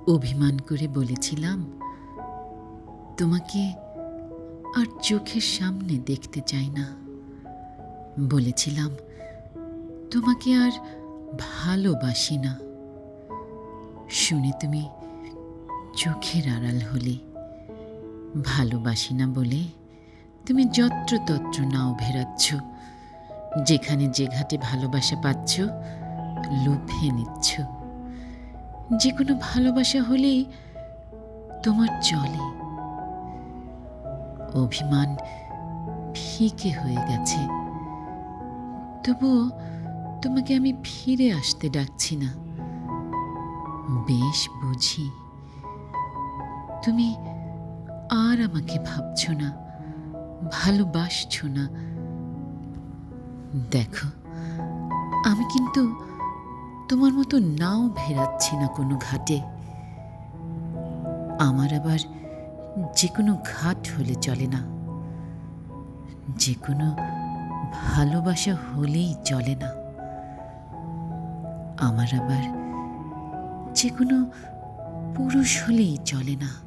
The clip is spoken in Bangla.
অভিমান করে বলেছিলাম তোমাকে আর চোখের সামনে দেখতে চাই না। বলেছিলাম তোমাকে আর ভালোবাসি না। শুনে তুমি চোখের আড়াল হলে। ভালোবাসি না বলে তুমি যত্রতত্র নাও ভেরাচ্ছ। যেখানে যে ঘাটে ভালোবাসা পাচ্ছ লুফে নিচ্ছ। যে কোনো ভালোবাসা হলেই তোমার চলে। অভিমান ফিকে হয়ে গেছে, তবুও তোমাকে আমি ফিরে আসতে ডাকছি না। বেশ বুঝি তুমি আর আমাকে ভাবছ না, ভালোবাসছ না। দেখো, আমি কিন্তু তোমার মতো নাও ভেরাচ্ছি না কোনো ঘাটে। আমার আবার যে কোনো ঘাট হলে চলে না, যে কোনো ভালোবাসা হলেই চলে না। আমার আবার যে কোনো পুরুষ হলেই চলে না।